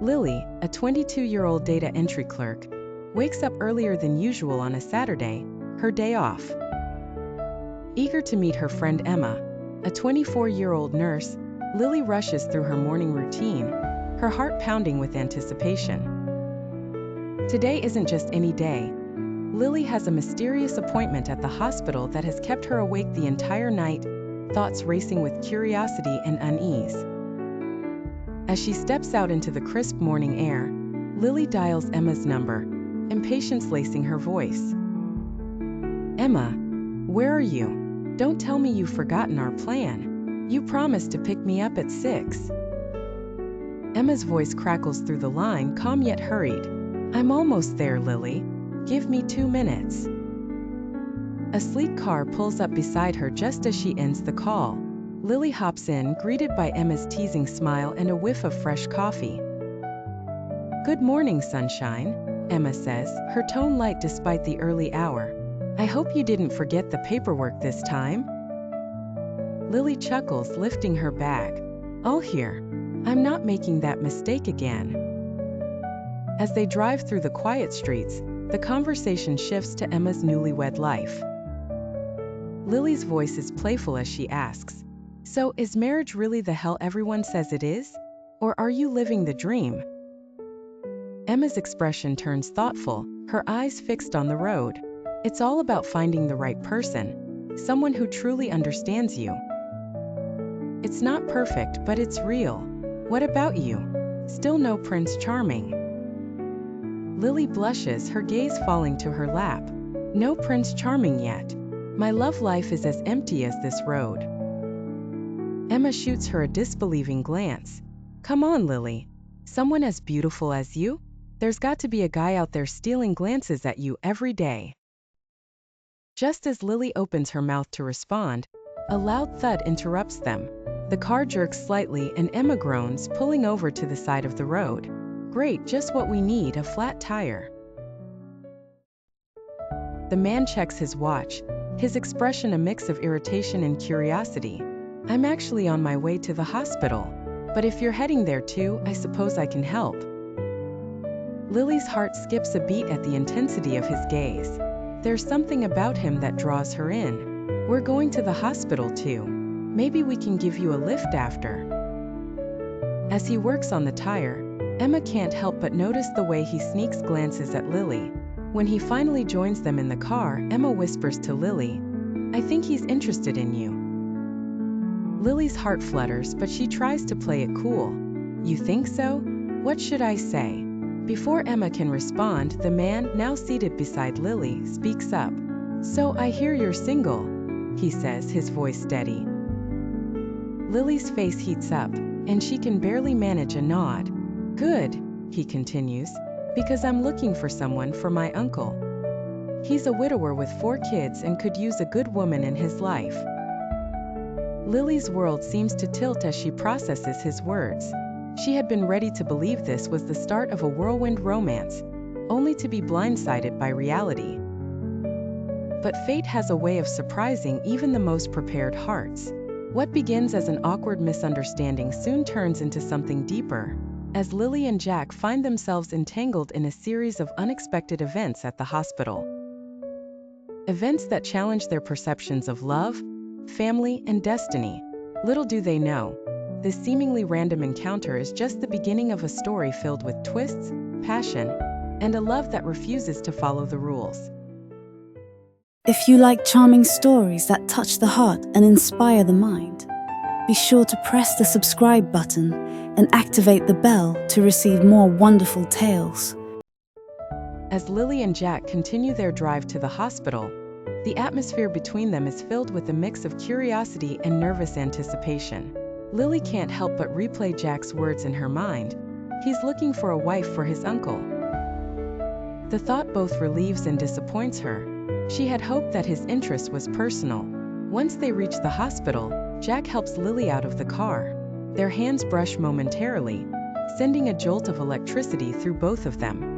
Lily, a 22-year-old data entry clerk, wakes up earlier than usual on a Saturday, her day off. Eager to meet her friend Emma, a 24-year-old nurse, Lily rushes through her morning routine, her heart pounding with anticipation. Today isn't just any day. Lily has a mysterious appointment at the hospital that has kept her awake the entire night, thoughts racing with curiosity and unease. As she steps out into the crisp morning air, Lily dials Emma's number, impatience lacing her voice. "Emma, where are you? Don't tell me you've forgotten our plan. You promised to pick me up at 6. Emma's voice crackles through the line, calm yet hurried. "I'm almost there, Lily. Give me 2 minutes." A sleek car pulls up beside her just as she ends the call. Lily hops in, greeted by Emma's teasing smile and a whiff of fresh coffee. "Good morning, sunshine," Emma says, her tone light despite the early hour. "I hope you didn't forget the paperwork this time." Lily chuckles, lifting her bag. "All here. I'm not making that mistake again." As they drive through the quiet streets, the conversation shifts to Emma's newlywed life. Lily's voice is playful as she asks, "So, is marriage really the hell everyone says it is? Or are you living the dream?" Emma's expression turns thoughtful, her eyes fixed on the road. "It's all about finding the right person, someone who truly understands you. It's not perfect, but it's real. What about you? Still no Prince Charming?" Lily blushes, her gaze falling to her lap. "No Prince Charming yet. My love life is as empty as this road." Emma shoots her a disbelieving glance. "Come on, Lily. Someone as beautiful as you? There's got to be a guy out there stealing glances at you every day." Just as Lily opens her mouth to respond, a loud thud interrupts them. The car jerks slightly and Emma groans, pulling over to the side of the road. "Great, just what we need, a flat tire." The man checks his watch, his expression a mix of irritation and curiosity. "I'm actually on my way to the hospital, but if you're heading there too, I suppose I can help." Lily's heart skips a beat at the intensity of his gaze. There's something about him that draws her in. "We're going to the hospital too. Maybe we can give you a lift after." As he works on the tire, Emma can't help but notice the way he sneaks glances at Lily. When he finally joins them in the car, Emma whispers to Lily, "I think he's interested in you." Lily's heart flutters, but she tries to play it cool. "You think so? What should I say?" Before Emma can respond, the man, now seated beside Lily, speaks up. "So I hear you're single," he says, his voice steady. Lily's face heats up, and she can barely manage a nod. "Good," he continues, "because I'm looking for someone for my uncle. He's a widower with 4 kids and could use a good woman in his life." Lily's world seems to tilt as she processes his words. She had been ready to believe this was the start of a whirlwind romance, only to be blindsided by reality. But fate has a way of surprising even the most prepared hearts. What begins as an awkward misunderstanding soon turns into something deeper, as Lily and Jack find themselves entangled in a series of unexpected events at the hospital. Events that challenge their perceptions of love, family, and destiny. Little do they know, this seemingly random encounter is just the beginning of a story filled with twists, passion, and a love that refuses to follow the rules. If you like charming stories that touch the heart and inspire the mind, be sure to press the subscribe button and activate the bell to receive more wonderful tales. As Lily and Jack continue their drive to the hospital, the atmosphere between them is filled with a mix of curiosity and nervous anticipation. Lily can't help but replay Jack's words in her mind. He's looking for a wife for his uncle. The thought both relieves and disappoints her. She had hoped that his interest was personal. Once they reach the hospital, Jack helps Lily out of the car. Their hands brush momentarily, sending a jolt of electricity through both of them.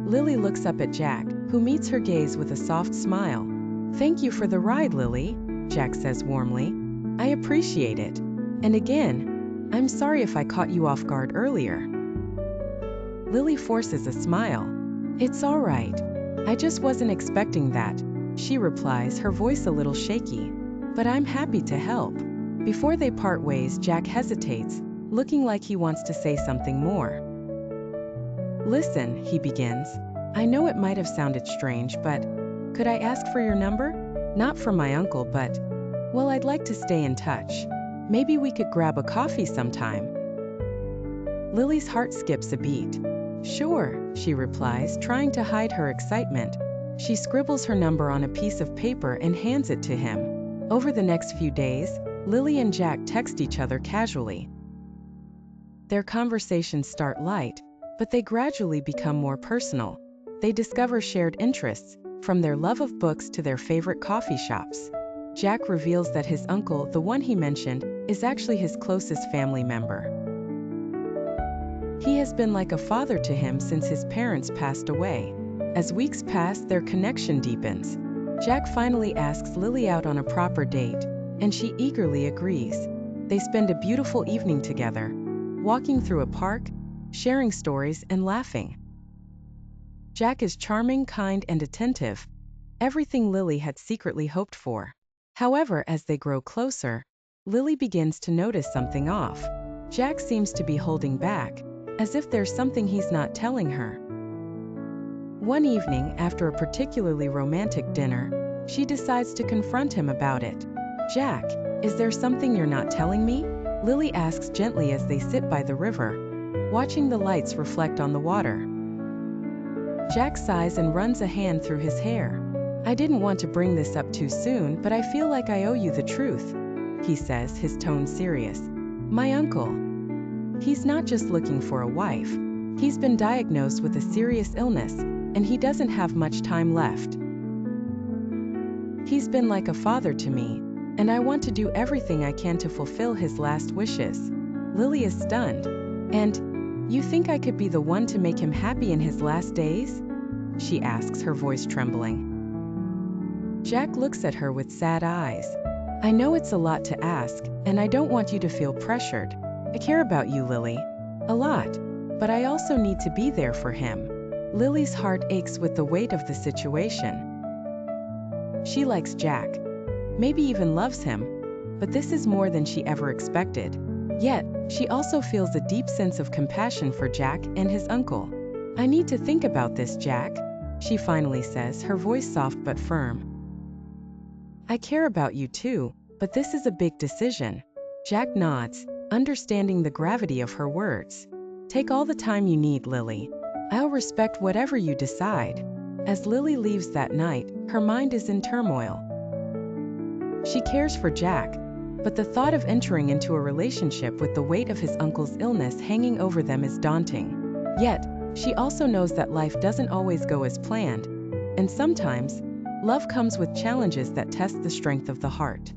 Lily looks up at Jack, who meets her gaze with a soft smile. "Thank you for the ride, Lily," Jack says warmly. "I appreciate it. And again, I'm sorry if I caught you off guard earlier." Lily forces a smile. "It's all right. I just wasn't expecting that," she replies, her voice a little shaky. "But I'm happy to help." Before they part ways, Jack hesitates, looking like he wants to say something more. "Listen," he begins. "I know it might have sounded strange, but could I ask for your number? Not from my uncle, but, well, I'd like to stay in touch. Maybe we could grab a coffee sometime." Lily's heart skips a beat. "Sure," she replies, trying to hide her excitement. She scribbles her number on a piece of paper and hands it to him. Over the next few days, Lily and Jack text each other casually. Their conversations start light, but they gradually become more personal. They discover shared interests, from their love of books to their favorite coffee shops. Jack reveals that his uncle, the one he mentioned, is actually his closest family member. He has been like a father to him since his parents passed away. As weeks pass, their connection deepens. Jack finally asks Lily out on a proper date, and she eagerly agrees. They spend a beautiful evening together, walking through a park, sharing stories and laughing. Jack is charming, kind, and attentive, everything Lily had secretly hoped for. However, as they grow closer, Lily begins to notice something off. Jack seems to be holding back, as if there's something he's not telling her. One evening, after a particularly romantic dinner, she decides to confront him about it. "Jack, is there something you're not telling me?" Lily asks gently as they sit by the river, watching the lights reflect on the water. Jack sighs and runs a hand through his hair. "I didn't want to bring this up too soon, but I feel like I owe you the truth," he says, his tone serious. "My uncle. He's not just looking for a wife. He's been diagnosed with a serious illness, and he doesn't have much time left. He's been like a father to me, and I want to do everything I can to fulfill his last wishes." Lily is stunned. "And you think I could be the one to make him happy in his last days?" she asks, her voice trembling. Jack looks at her with sad eyes. "I know it's a lot to ask, and I don't want you to feel pressured. I care about you, Lily, a lot, but I also need to be there for him." Lily's heart aches with the weight of the situation. She likes Jack, maybe even loves him, but this is more than she ever expected. Yet, she also feels a deep sense of compassion for Jack and his uncle. "I need to think about this, Jack," she finally says, her voice soft but firm. "I care about you too, but this is a big decision." Jack nods, understanding the gravity of her words. "Take all the time you need, Lily. I'll respect whatever you decide." As Lily leaves that night, her mind is in turmoil. She cares for Jack, but the thought of entering into a relationship with the weight of his uncle's illness hanging over them is daunting. Yet, she also knows that life doesn't always go as planned, and sometimes, love comes with challenges that test the strength of the heart.